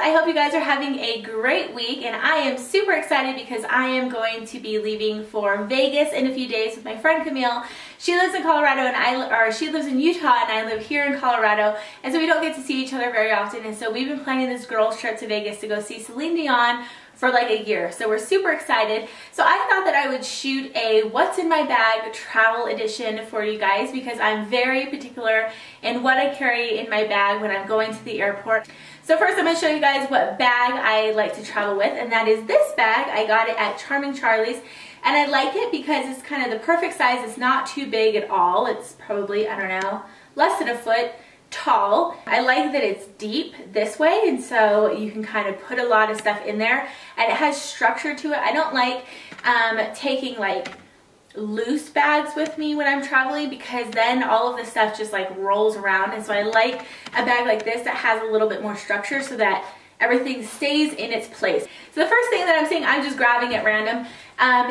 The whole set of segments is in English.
I hope you guys are having a great week, and I am super excited because I am going to be leaving for Vegas in a few days with my friend Camille. She lives in Colorado and she lives in Utah, and I live here in Colorado, and so we don't get to see each other very often, and so we've been planning this girls trip to Vegas to go see Celine Dion for like a year. So we're super excited. So I thought that I would shoot a what's in my bag travel edition for you guys because I'm very particular in what I carry in my bag when I'm going to the airport. So first I'm going to show you guys what bag I like to travel with, and that is this bag. I got it at Charming Charlie's, and I like it because it's kind of the perfect size. It's not too big at all. It's probably, I don't know, less than a foot tall. I like that it's deep this way, and so you can kind of put a lot of stuff in there, and it has structure to it. I don't like taking like loose bags with me when I'm traveling because then all of the stuff just like rolls around, and so I like a bag like this that has a little bit more structure so that everything stays in its place. So the first thing that I'm saying, I'm just grabbing at random,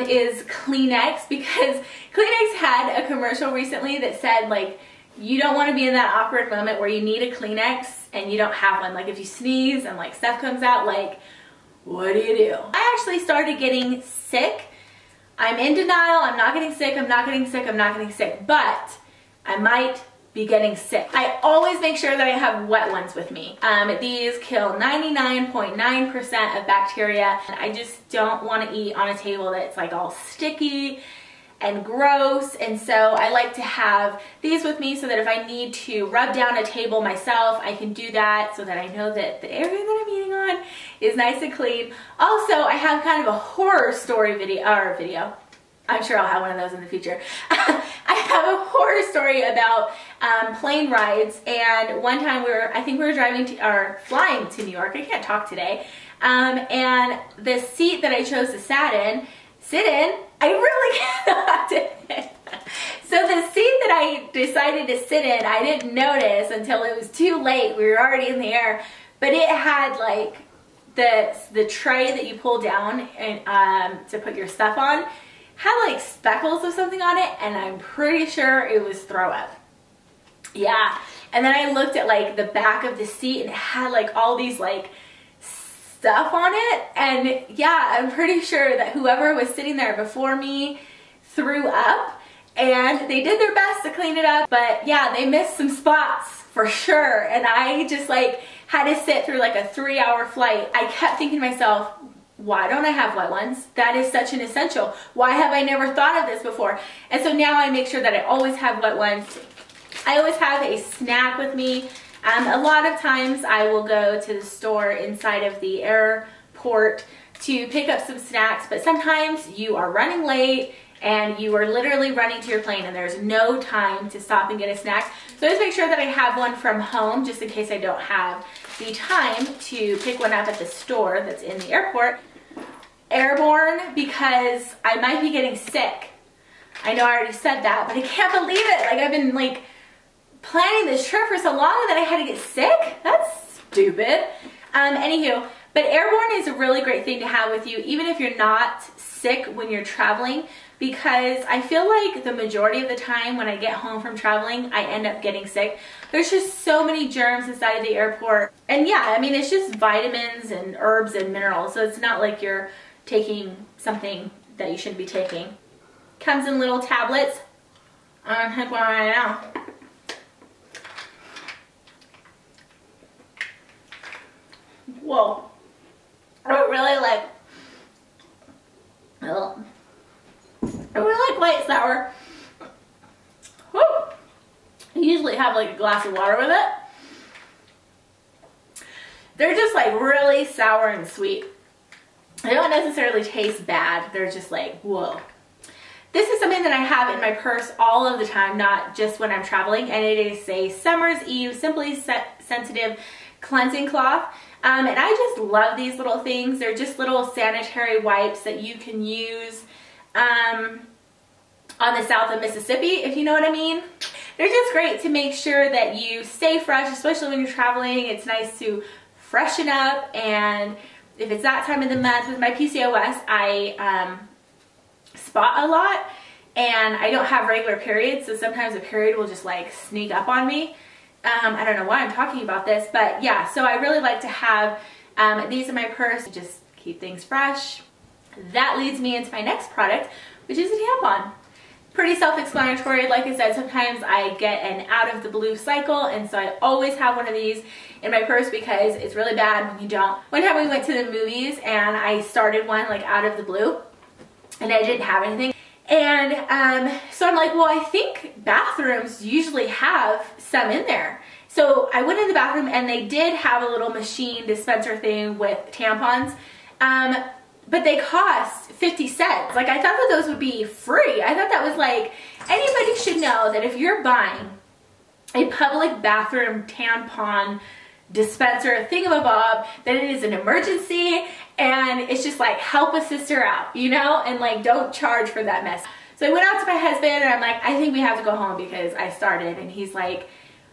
is Kleenex, because Kleenex had a commercial recently that said like, you don't want to be in that awkward moment where you need a Kleenex and you don't have one. Like if you sneeze and like stuff comes out, like what do you do? I actually started getting sick. I'm in denial. I'm not getting sick. I'm not getting sick. I'm not getting sick. But I might be getting sick. I always make sure that I have wet ones with me. These kill 99.9% of bacteria. And I just don't want to eat on a table that's like all sticky and gross, and so I like to have these with me so that if I need to rub down a table myself, I can do that so that I know that the area that I'm eating on is nice and clean. Also, I have kind of a horror story video. I'm sure I'll have one of those in the future. I have a horror story about plane rides, and one time I think we were flying to New York. I can't talk today. And the seat that I chose to sit in, I really cannot do it. So the seat that I decided to sit in, I didn't notice until it was too late. We were already in the air, but it had like the tray that you pull down and to put your stuff on had like speckles of something on it, and I'm pretty sure it was throw up. Yeah, and then I looked at like the back of the seat, and it had like all these like stuff on it, and yeah, I'm pretty sure that whoever was sitting there before me threw up, and they did their best to clean it up, but yeah, they missed some spots for sure, and I just like had to sit through like a 3-hour flight. I kept thinking to myself, why don't I have wet ones? That is such an essential. Why have I never thought of this before? And so now I make sure that I always have wet ones. I always have a snack with me. A lot of times I will go to the store inside of the airport to pick up some snacks, but sometimes you are running late and you are literally running to your plane and there's no time to stop and get a snack. So I just make sure that I have one from home just in case I don't have the time to pick one up at the store that's in the airport. Airborn, because I might be getting sick. I know I already said that, but I can't believe it. Like I've been like planning this trip for so long and then I had to get sick? That's stupid. Anywho, but Airborn is a really great thing to have with you, even if you're not sick when you're traveling, because I feel like the majority of the time when I get home from traveling, I end up getting sick. There's just so many germs inside of the airport. And yeah, I mean, it's just vitamins and herbs and minerals, so it's not like you're taking something that you shouldn't be taking. Comes in little tablets. I'm gonna take one right now. Whoa, I really like, I really like white sour. Woo. I usually have like a glass of water with it. They're just like really sour and sweet. They don't necessarily taste bad. They're just like, whoa. This is something that I have in my purse all of the time, not just when I'm traveling, and it is a Summer's Eve Simply Sensitive Cleansing Cloth. And I just love these little things. They're just little sanitary wipes that you can use on the south of Mississippi, if you know what I mean. They're just great to make sure that you stay fresh, especially when you're traveling. It's nice to freshen up, and if it's that time of the month with my PCOS, I spot a lot, and I don't have regular periods, so sometimes a period will just like sneak up on me. I don't know why I'm talking about this, but yeah, so I really like to have These are my purse, just keep things fresh. That leads me into my next product, which is a tampon. Pretty self-explanatory. Like I said, sometimes I get an out of the blue cycle, and so I always have one of these in my purse because it's really bad when you don't. One time we went to the movies and I started one like out of the blue and I didn't have anything. And so I'm like, well, I think bathrooms usually have some in there. So I went in the bathroom and they did have a little machine dispenser thing with tampons. But they cost 50 cents. Like, I thought that those would be free. I thought that was like, anybody should know that if you're buying a public bathroom tampon dispenser thingamabob, that it is an emergency and it's just like, help a sister out, you know? And like, don't charge for that mess. So I went out to my husband and I'm like, I think we have to go home because I started. And he's like,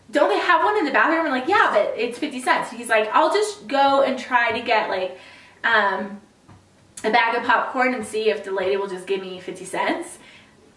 don't they have one in the bathroom? I'm like, yeah, but it's 50 cents. He's like, I'll just go and try to get like, a bag of popcorn and see if the lady will just give me 50 cents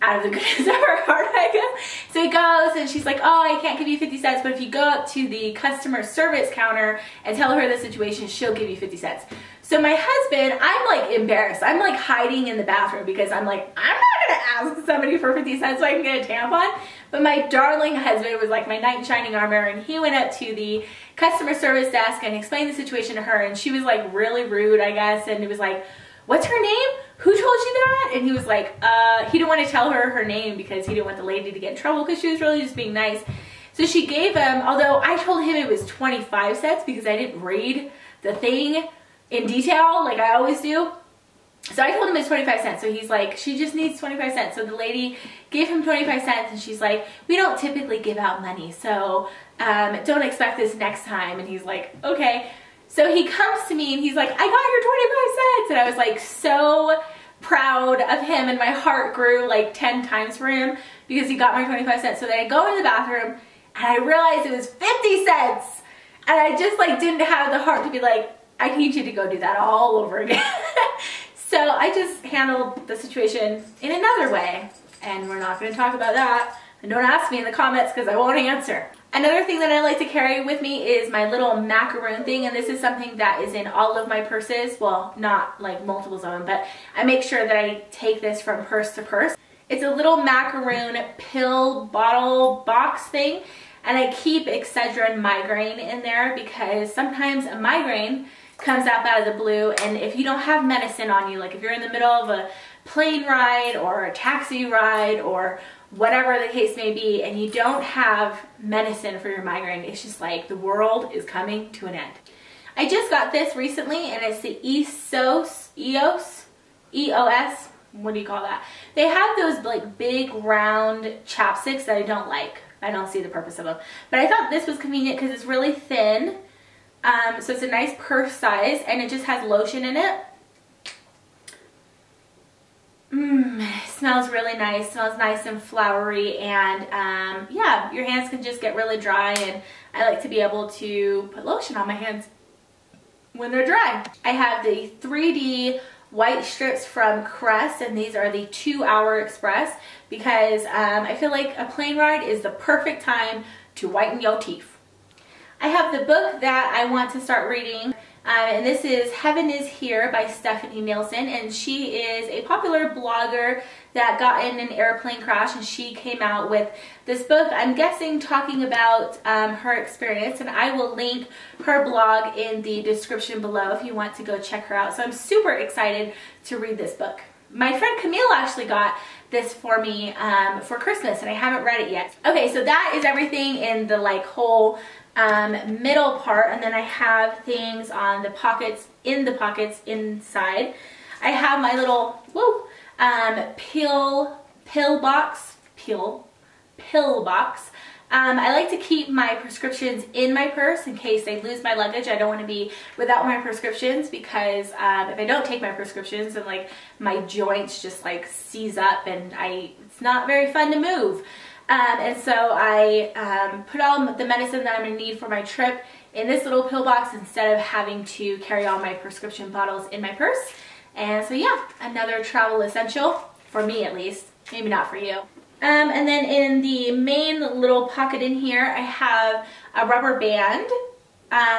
out of the goodness of her heart, I guess. So he goes and she's like, oh, I can't give you 50 cents, but if you go up to the customer service counter and tell her the situation, she'll give you 50 cents. So my husband, I'm like embarrassed. I'm like hiding in the bathroom because I'm like, I'm not gonna ask somebody for 50 cents so I can get a tampon. But my darling husband was like my knight in shining armor, and he went up to the customer service desk and explained the situation to her, and she was like really rude, I guess, and it was like, what's her name? Who told you that? And he was like, he didn't want to tell her name because he didn't want the lady to get in trouble because she was really just being nice. So she gave him, although I told him it was 25 cents because I didn't read the thing in detail like I always do. So I told him it's 25 cents. So he's like, she just needs 25 cents. So the lady gave him 25 cents and she's like, we don't typically give out money. So don't expect this next time. And he's like, okay. So he comes to me and he's like, I got your 25 cents. And I was like so proud of him, and my heart grew like 10 times for him because he got my 25 cents. So then I go in the bathroom and I realized it was 50 cents. And I just like didn't have the heart to be like, I need you to go do that all over again. So I just handled the situation in another way. And we're not going to talk about that. And don't ask me in the comments because I won't answer. Another thing that I like to carry with me is my little macaroon thing, and this is something that is in all of my purses. Well, not like multiples of them, but I make sure that I take this from purse to purse. It's a little macaroon pill bottle box thing, and I keep Excedrin migraine in there because sometimes a migraine comes up out of the blue, and if you don't have medicine on you, like if you're in the middle of a plane ride or a taxi ride or whatever the case may be, and you don't have medicine for your migraine, it's just like the world is coming to an end. I just got this recently, and it's the EOS, what do you call that? They have those like big round chapsticks that I don't like. I don't see the purpose of them. But I thought this was convenient because it's really thin. So it's a nice purse size, and it just has lotion in it. It smells really nice. It smells nice and flowery, and yeah, your hands can just get really dry, and I like to be able to put lotion on my hands when they're dry. I have the 3D white strips from Crest, and these are the 2-hour express because I feel like a plane ride is the perfect time to whiten your teeth. I have the book that I want to start reading. And this is Heaven is Here by Stephanie Nielson, and she is a popular blogger that got in an airplane crash, and she came out with this book, I'm guessing talking about her experience, and I will link her blog in the description below if you want to go check her out. So I'm super excited to read this book. My friend Camille actually got this for me for Christmas, and I haven't read it yet. Okay, so that is everything in the like whole middle part, and then I have things on the pockets, in the pockets inside. I have my little pill box. I like to keep my prescriptions in my purse in case I lose my luggage. I don't want to be without my prescriptions because if I don't take my prescriptions, then like my joints just like seize up, and it's not very fun to move. And so I put all the medicine that I'm going to need for my trip in this little pill box instead of having to carry all my prescription bottles in my purse. And so yeah, another travel essential, for me at least, maybe not for you. And then in the main little pocket in here, I have a rubber band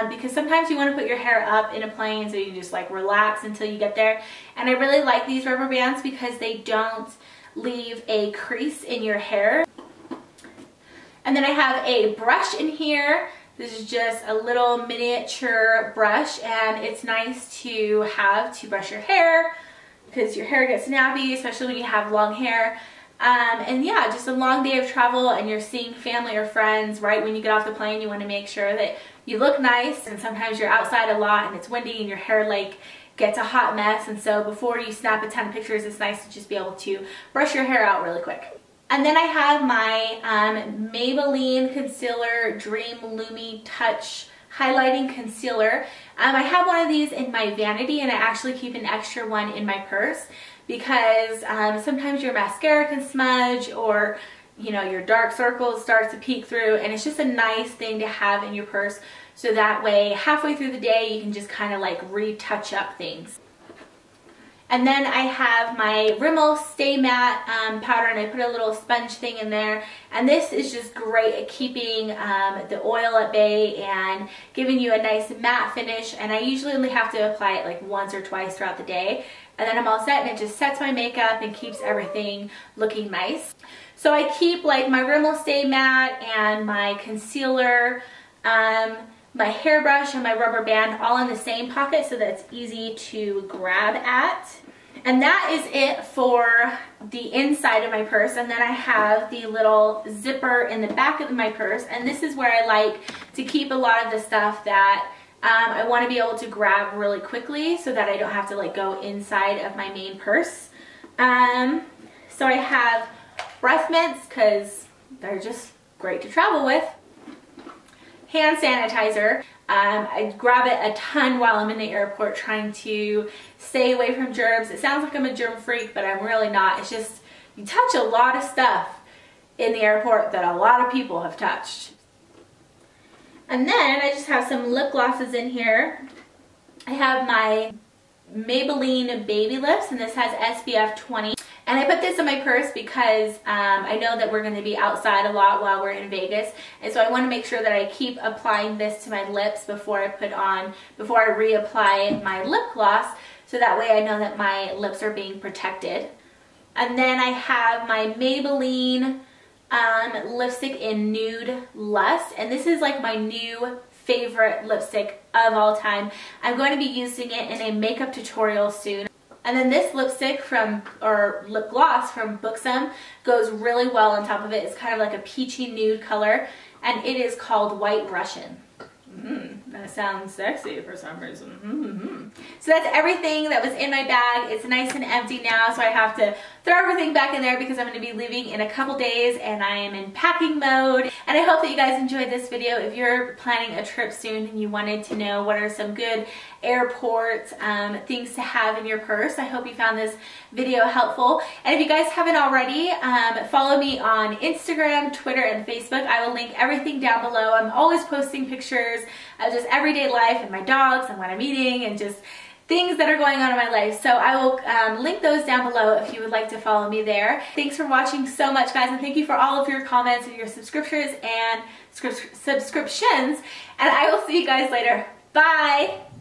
because sometimes you want to put your hair up in a plane so you can just like relax until you get there. And I really like these rubber bands because they don't leave a crease in your hair. And then I have a brush in here. This is just a little miniature brush, and it's nice to have to brush your hair because your hair gets nappy, especially when you have long hair. And yeah, just a long day of travel and you're seeing family or friends right when you get off the plane. You want to make sure that you look nice, and sometimes you're outside a lot and it's windy and your hair like gets a hot mess, and so before you snap a ton of pictures, it's nice to just be able to brush your hair out really quick. And then I have my Maybelline Concealer Dream Lumi Touch Highlighting Concealer. I have one of these in my vanity, and I actually keep an extra one in my purse because sometimes your mascara can smudge, or you know, your dark circles start to peek through, and it's just a nice thing to have in your purse, so that way halfway through the day you can just kind of like retouch up things. And then I have my Rimmel Stay Matte powder, and I put a little sponge thing in there. And this is just great at keeping the oil at bay and giving you a nice matte finish. And I usually only have to apply it like once or twice throughout the day. And then I'm all set, and it just sets my makeup and keeps everything looking nice. So I keep like my Rimmel Stay Matte and my concealer, my hairbrush and my rubber band all in the same pocket so that it's easy to grab at. And that is it for the inside of my purse. And then I have the little zipper in the back of my purse, and this is where I like to keep a lot of the stuff that I want to be able to grab really quickly so that I don't have to like go inside of my main purse. So I have breath mints because they're just great to travel with. Hand sanitizer. I grab it a ton while I'm in the airport trying to stay away from germs. It sounds like I'm a germ freak, but I'm really not. It's just, you touch a lot of stuff in the airport that a lot of people have touched. And then I just have some lip glosses in here. I have my Maybelline Baby Lips, and this has SPF 20. And I put this in my purse because I know that we're going to be outside a lot while we're in Vegas. And so I want to make sure that I keep applying this to my lips before I reapply my lip gloss. So that way I know that my lips are being protected. And then I have my Maybelline lipstick in Nude Lust. And this is like my new favorite lipstick of all time. I'm going to be using it in a makeup tutorial soon. And then this lipstick lip gloss from Buxom goes really well on top of it. It's kind of like a peachy nude color, and it is called White Russian. That sounds sexy for some reason. So that's everything that was in my bag. It's nice and empty now, so I have to throw everything back in there because I'm going to be leaving in a couple days and I am in packing mode. And I hope that you guys enjoyed this video. If you're planning a trip soon and you wanted to know what are some good airport things to have in your purse, I hope you found this video helpful. And if you guys haven't already, follow me on Instagram, Twitter, and Facebook. I will link everything down below. I'm always posting pictures of just everyday life and my dogs and what I'm eating and just things that are going on in my life. So I will link those down below if you would like to follow me there. Thanks for watching so much, guys, and thank you for all of your comments and your subscriptions, and I will see you guys later. Bye!